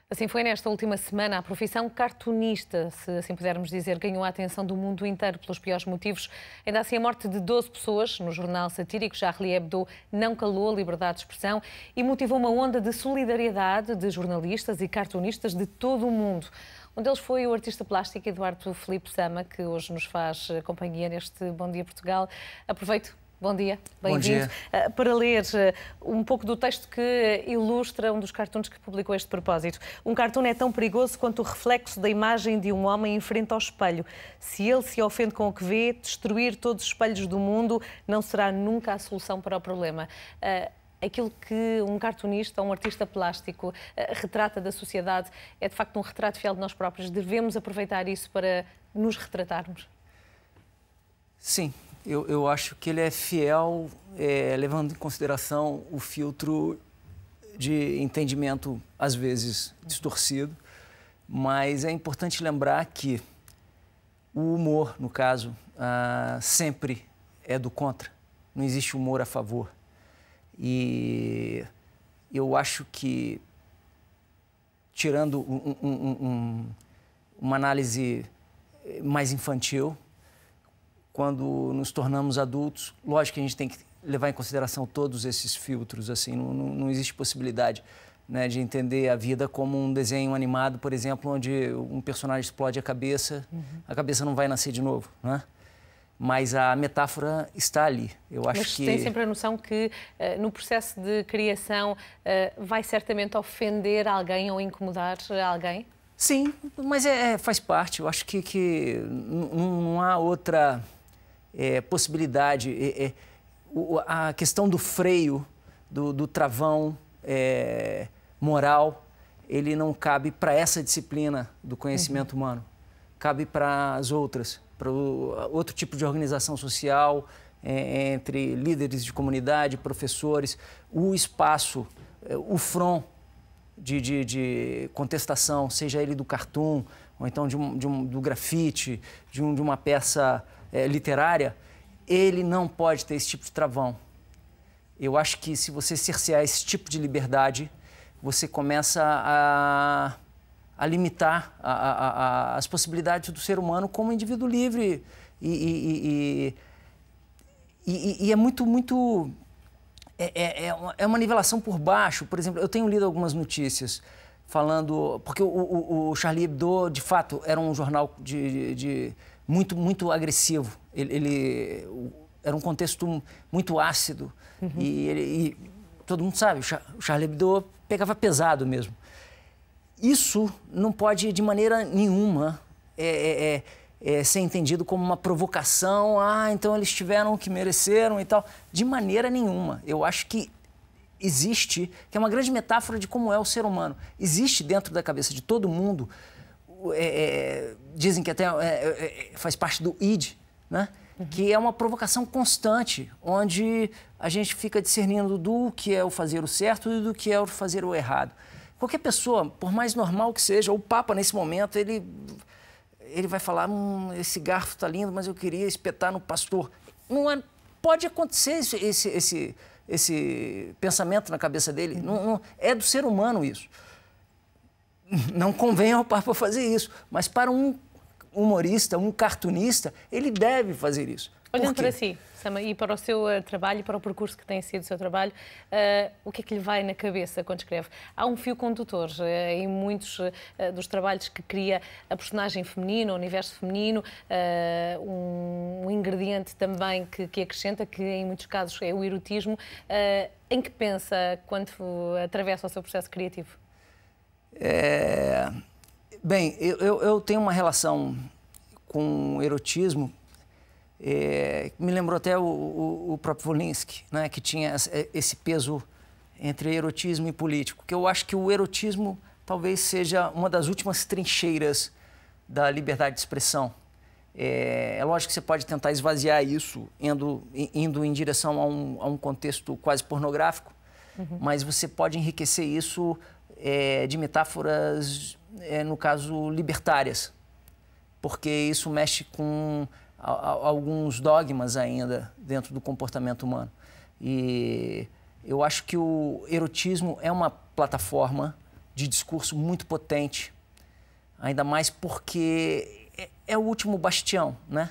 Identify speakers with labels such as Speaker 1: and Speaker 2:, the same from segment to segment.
Speaker 1: Assim foi nesta última semana. A profissão cartunista, se assim pudermos dizer, ganhou a atenção do mundo inteiro pelos piores motivos. Ainda assim, a morte de 12 pessoas no jornal satírico Charlie Hebdo não calou a liberdade de expressão e motivou uma onda de solidariedade de jornalistas e cartunistas de todo o mundo. Um deles foi o artista plástico Eduardo Filipe Sama, que hoje nos faz companhia neste Bom Dia Portugal. Aproveito. Bom dia, bem-vindo. Para ler um pouco do texto que ilustra um dos cartoons que publicou este propósito. Um cartoon é tão perigoso quanto o reflexo da imagem de um homem em frente ao espelho. Se ele se ofende com o que vê, destruir todos os espelhos do mundo não será nunca a solução para o problema. Aquilo que um cartunista, um artista plástico retrata da sociedade é de facto um retrato fiel de nós próprios. Devemos aproveitar isso para nos retratarmos.
Speaker 2: Sim. Eu acho que ele é fiel, levando em consideração o filtro de entendimento, às vezes, distorcido. Mas é importante lembrar que o humor, no caso, sempre é do contra. Não existe humor a favor. E eu acho que, tirando uma análise mais infantil, quando nos tornamos adultos, lógico que a gente tem que levar em consideração todos esses filtros, assim, não existe possibilidade, né, de entender a vida como um desenho animado, por exemplo, onde um personagem explode a cabeça não vai nascer de novo, né? Mas a metáfora está ali. Eu acho
Speaker 1: Mas
Speaker 2: que
Speaker 1: tem sempre a noção que no processo de criação vai certamente ofender alguém ou incomodar alguém?
Speaker 2: Sim, mas faz parte. Eu acho que não há outra possibilidade. A questão do freio, do travão moral, ele não cabe para essa disciplina do conhecimento humano. Cabe para as outras, para outro tipo de organização social, entre líderes de comunidade, professores, o espaço, o front de contestação, seja ele do cartoon, ou então do grafite, de uma peça literária, ele não pode ter esse tipo de travão. Eu acho que se você cercear esse tipo de liberdade, você começa a limitar as possibilidades do ser humano como indivíduo livre. E é muito... É uma nivelação por baixo. Por exemplo, eu tenho lido algumas notícias falando... Porque o Charlie Hebdo, de fato, era um jornal muito agressivo. Ele era um contexto muito ácido. E todo mundo sabe, o Charlie Hebdo pegava pesado mesmo. Isso não pode, de maneira nenhuma, ser entendido como uma provocação. Então eles tiveram o que mereceram e tal. De maneira nenhuma. Eu acho que existe, que é uma grande metáfora de como é o ser humano. Existe dentro da cabeça de todo mundo, dizem que até faz parte do id, né? Que é uma provocação constante, onde a gente fica discernindo do que é o fazer o certo e do que é o fazer o errado. Qualquer pessoa, por mais normal que seja, o Papa nesse momento, ele vai falar, esse garfo está lindo, mas eu queria espetar no pastor. Pode acontecer esse pensamento na cabeça dele. Não, é do ser humano isso. Não convém ao Papa fazer isso, mas para um humorista, um cartunista, ele deve fazer isso.
Speaker 1: Olhando para si, Sama, e para o seu trabalho, para o percurso que tem sido o seu trabalho, o que é que lhe vai na cabeça quando escreve? Há um fio condutor em muitos dos trabalhos que cria a personagem feminina, o universo feminino, um ingrediente também que acrescenta, que em muitos casos é o erotismo. Em que pensa quando atravessa o seu processo criativo?
Speaker 2: Bem, eu tenho uma relação com o erotismo, me lembrou até o próprio Wolinski, né, que tinha esse peso entre erotismo e político, que eu acho que o erotismo talvez seja uma das últimas trincheiras da liberdade de expressão. É lógico que você pode tentar esvaziar isso indo em direção a um contexto quase pornográfico, mas você pode enriquecer isso de metáforas, no caso, libertárias, porque isso mexe com alguns dogmas ainda dentro do comportamento humano. E eu acho que o erotismo é uma plataforma de discurso muito potente, ainda mais porque é o último bastião, né?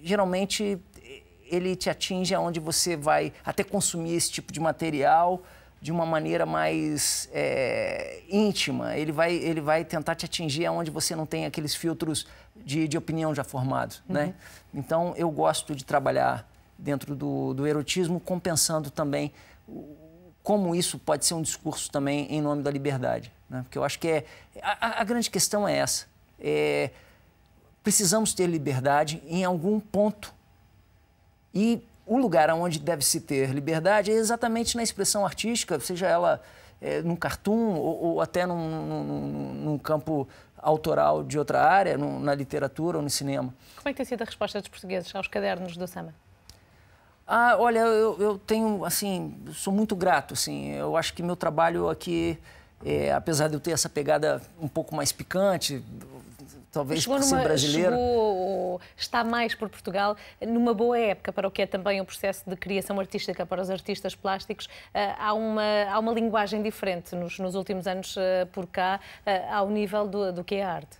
Speaker 2: Geralmente ele te atinge aonde você vai até consumir esse tipo de material de uma maneira mais íntima. Ele vai tentar te atingir aonde você não tem aqueles filtros de opinião já formados, né? Então, eu gosto de trabalhar dentro do erotismo, compensando também como isso pode ser um discurso também em nome da liberdade, né? Porque eu acho que a grande questão é essa. Precisamos ter liberdade em algum ponto. E o lugar onde deve se ter liberdade é exatamente na expressão artística, seja ela num cartoon ou até num campo autoral de outra área, na literatura ou no cinema.
Speaker 1: Como é que tem sido a resposta dos portugueses aos cadernos do Sama?
Speaker 2: Olha, eu tenho, assim, sou muito grato, assim. Eu acho que meu trabalho aqui, apesar de eu ter essa pegada um pouco mais picante, talvez por ser brasileiro.
Speaker 1: Está mais por Portugal, numa boa época para o que é também o processo de criação artística para os artistas plásticos. Há uma linguagem diferente nos últimos anos por cá, ao nível do que é a arte.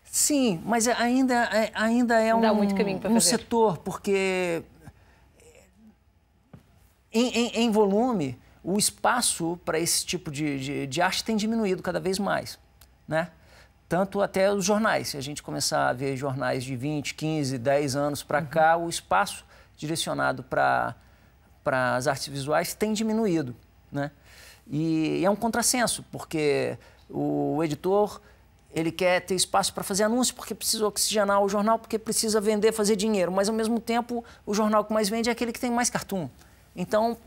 Speaker 2: Sim, mas ainda é
Speaker 1: muito caminho para
Speaker 2: um
Speaker 1: fazer.
Speaker 2: setor, porque em volume o espaço para esse tipo de arte tem diminuído cada vez mais, né? Tanto até os jornais. Se a gente começar a ver jornais de 20, 15, 10 anos para cá, o espaço direcionado para as artes visuais tem diminuído, né? E é um contrassenso, porque o editor ele quer ter espaço para fazer anúncio porque precisa oxigenar o jornal, porque precisa vender, fazer dinheiro. Mas, ao mesmo tempo, o jornal que mais vende é aquele que tem mais cartoon. Então,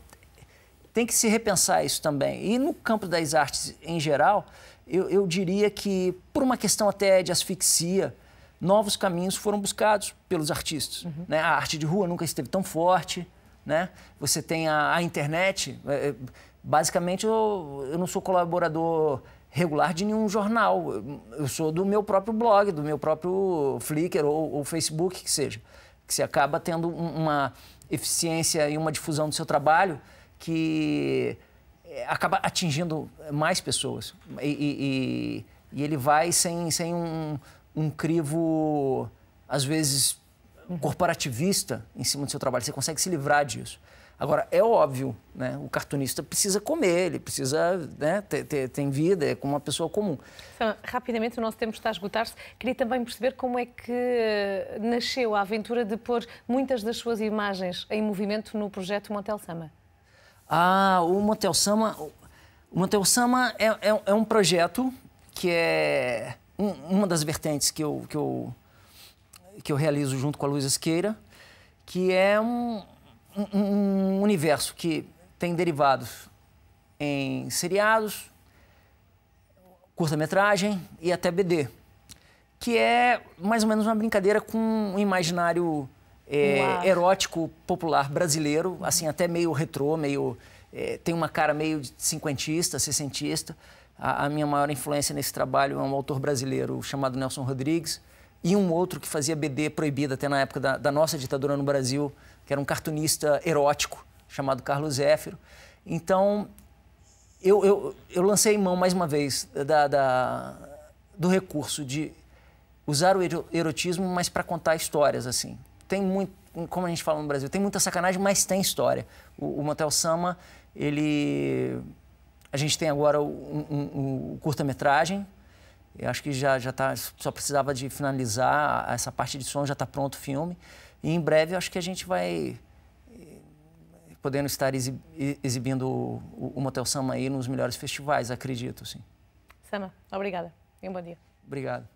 Speaker 2: tem que se repensar isso também. E no campo das artes em geral, eu diria que, por uma questão até de asfixia, novos caminhos foram buscados pelos artistas. Né? A arte de rua nunca esteve tão forte, né? Você tem a internet. Basicamente, eu não sou colaborador regular de nenhum jornal. Eu sou do meu próprio blog, do meu próprio Flickr ou Facebook, que seja. Que você acaba tendo uma eficiência e uma difusão do seu trabalho que acaba atingindo mais pessoas. E ele vai sem um crivo, às vezes, corporativista em cima do seu trabalho. Você consegue se livrar disso. Agora, é óbvio, né? O cartunista precisa comer, ele precisa, né, ter vida, é como uma pessoa comum.
Speaker 1: Rapidamente, o nosso tempo está a esgotar-se. Queria também perceber como é que nasceu a aventura de pôr muitas das suas imagens em movimento no projeto Motel Sama.
Speaker 2: O Motel Sama é um projeto que é uma das vertentes que eu realizo junto com a Luísa Siqueira, que é um universo que tem derivados em seriados, curta-metragem e até BD, que é mais ou menos uma brincadeira com um imaginário erótico popular brasileiro, assim, até meio retrô, tem uma cara meio cinquentista, sessentista. A minha maior influência nesse trabalho é um autor brasileiro chamado Nelson Rodrigues e um outro que fazia BD proibida até na época da nossa ditadura no Brasil, que era um cartunista erótico chamado Carlos Zéfiro. Então, eu lancei mão mais uma vez do recurso de usar o erotismo, mas para contar histórias, assim. Tem muito, como a gente fala no Brasil, tem muita sacanagem, mas tem história. O Motel Sama, a gente tem agora um curta-metragem. Eu acho que já tá, só precisava de finalizar essa parte de som, já está pronto o filme. E em breve eu acho que a gente vai podendo estar exibindo o Motel Sama aí nos melhores festivais, acredito, sim.
Speaker 1: Sama, obrigada e um bom dia.
Speaker 2: Obrigado.